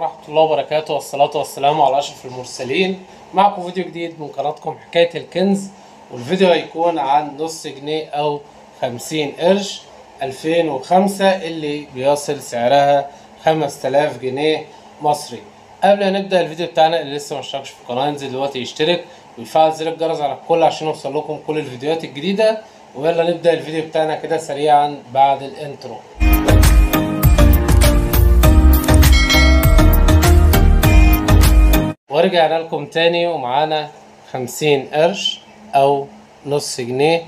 ورحمة الله وبركاته، والصلاة والسلام على أشرف المرسلين. معكم فيديو جديد من قناتكم حكاية الكنز، والفيديو هيكون عن نص جنيه أو 50 قرش 2005 اللي بيصل سعرها 5000 جنيه مصري. قبل ما نبدأ الفيديو بتاعنا، اللي لسه مشتركش في القناة ينزل دلوقتي يشترك ويفعل زر الجرس على الكل عشان يوصل لكم كل الفيديوهات الجديدة. ويلا نبدأ الفيديو بتاعنا كده سريعا بعد الانترو. ورجعنا لكم تاني ومعانا 50 قرش او نص جنيه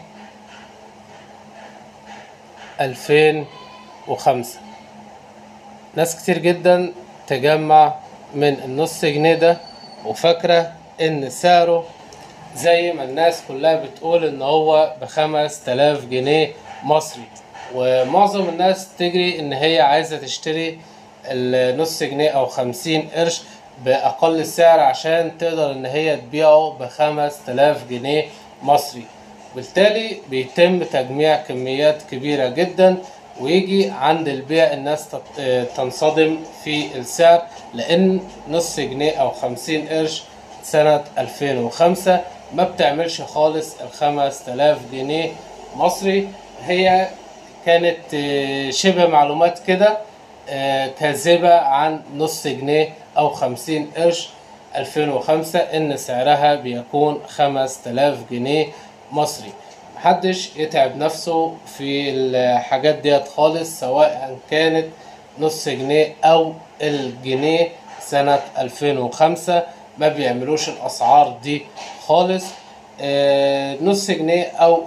2005. ناس كتير جدا تجمع من النص جنيه ده وفاكرة ان سعره زي ما الناس كلها بتقول ان هو ب5000 جنيه مصري، ومعظم الناس تجري ان هي عايزة تشتري النص جنيه او 50 قرش بأقل سعر عشان تقدر ان هي تبيعه ب5000 جنيه مصري. بالتالي بيتم تجميع كميات كبيرة جدا، ويجي عند البيع الناس تنصدم في السعر، لان نص جنيه او 50 قرش سنة 2005 ما بتعملش خالص 5000 جنيه مصري. هي كانت شبه معلومات كده كاذبة عن نص جنيه أو 50 قرش 2005 إن سعرها بيكون 5000 جنيه مصري. محدش يتعب نفسه في الحاجات ديت خالص، سواء كانت نص جنيه أو الجنيه سنة 2005 ما بيعملوش الأسعار دي خالص. نص جنيه أو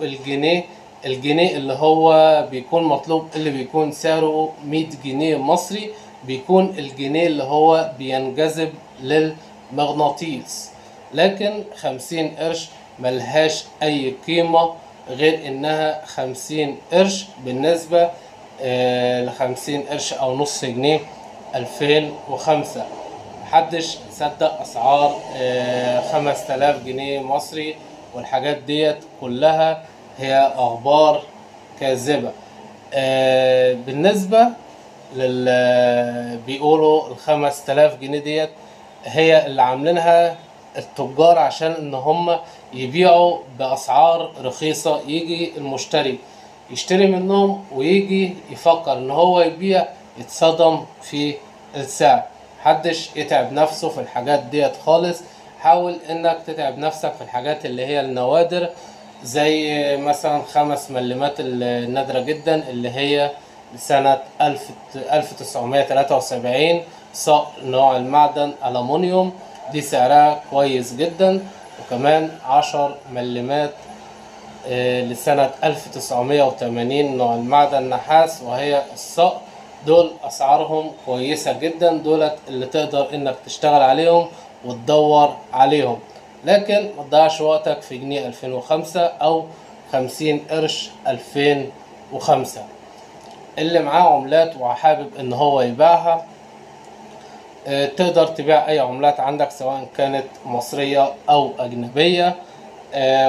الجنيه اللي هو بيكون مطلوب، اللي بيكون سعره 100 جنيه مصري، بيكون الجنيه اللي هو بينجذب للمغناطيس. لكن 50 قرش ملهاش أي قيمة غير إنها 50 قرش بالنسبة ل50 قرش أو نص جنيه 2005. محدش صدق أسعار 5000 جنيه مصري، والحاجات ديت كلها هي أخبار كاذبة. بالنسبة بيقولوا 5000 جنيه ديت هي اللي عاملينها التجار عشان ان هم يبيعوا بأسعار رخيصة، يجي المشتري يشتري منهم ويجي يفكر ان هو يبيع يتصدم في السعر. محدش يتعب نفسه في الحاجات ديت خالص. حاول انك تتعب نفسك في الحاجات اللي هي النوادر، زي مثلا 5 ملمات النادرة جدا اللي هي لسنة 1973، صقر نوع المعدن ألمونيوم، دي سعرها كويس جدا. وكمان 10 ملمات لسنة 1980 نوع المعدن نحاس وهي الصقر، دول أسعارهم كويسة جدا، دولت اللي تقدر إنك تشتغل عليهم وتدور عليهم. لكن ما تضيعش وقتك في جنيه 2005 أو 50 قرش 2005. اللي معاه عملات وحابب إن هو يبيعها، تقدر تبيع أي عملات عندك سواء كانت مصرية أو أجنبية،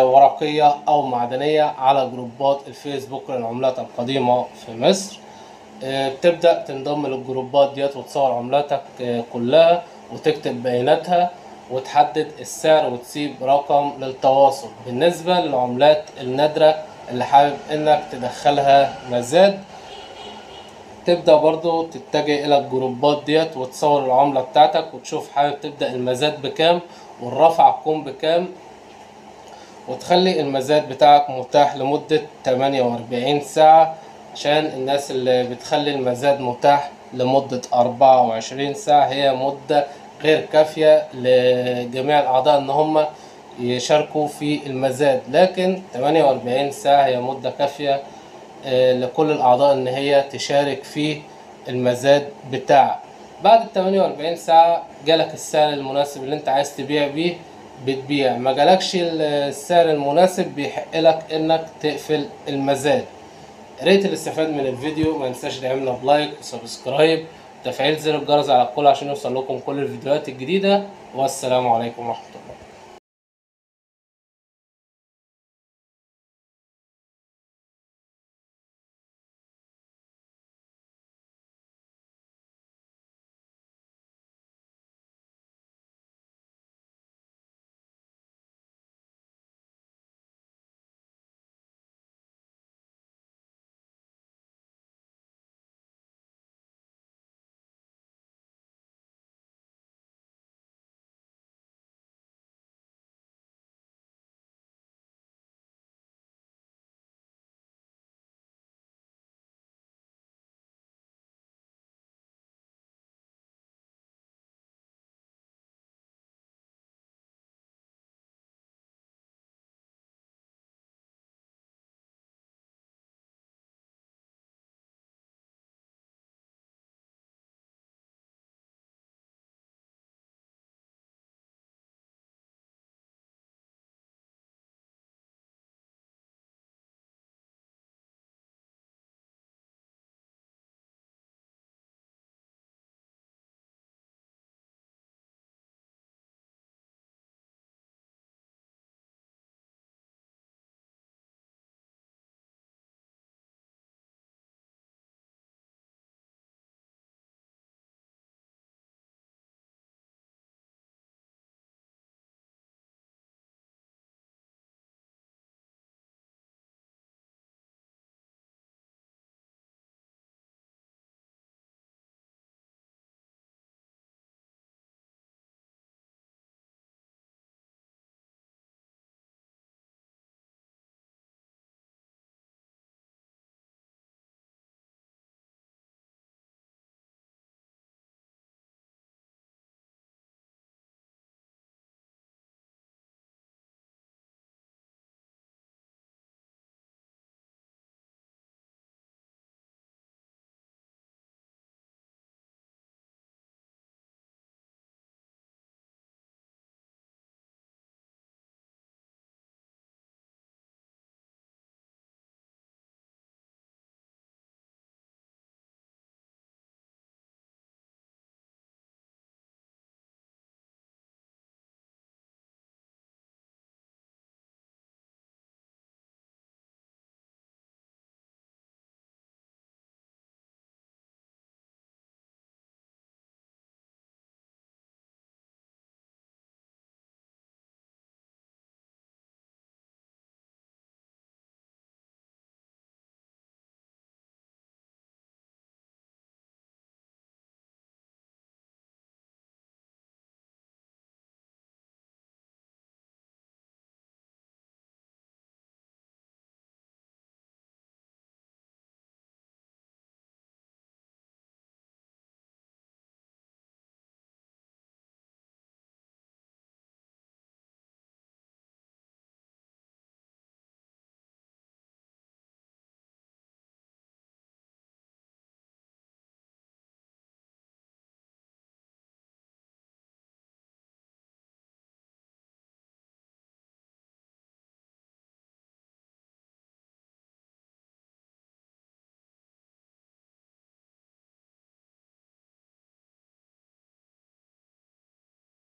ورقية أو معدنية، على جروبات الفيسبوك للعملات القديمة في مصر. بتبدأ تنضم للجروبات ديت وتصور عملاتك كلها وتكتب بياناتها وتحدد السعر وتسيب رقم للتواصل. بالنسبة للعملات النادرة اللي حابب انك تدخلها مزاد، تبدأ برضو تتجه الى الجروبات ديت وتصور العملة بتاعتك وتشوف حابب تبدأ المزاد بكام والرفع تكون بكام، وتخلي المزاد بتاعك متاح لمدة 48 ساعة، عشان الناس اللي بتخلي المزاد متاح لمدة 24 ساعة هي مدة غير كافية لجميع الأعضاء إن هم يشاركوا في المزاد. لكن 48 ساعة هي مدة كافية لكل الأعضاء إن هي تشارك في المزاد بتاعك. بعد 48 ساعة جالك السعر المناسب اللي أنت عايز تبيع بيه بتبيع، ما جالكش السعر المناسب بيحق لك إنك تقفل المزاد. ريت اللي استفاد من الفيديو ما ينساش تعملنا بلايك وسبسكرايب وتفعيل زر الجرس على الكل عشان يوصل لكم كل الفيديوهات الجديدة. والسلام عليكم ورحمة الله.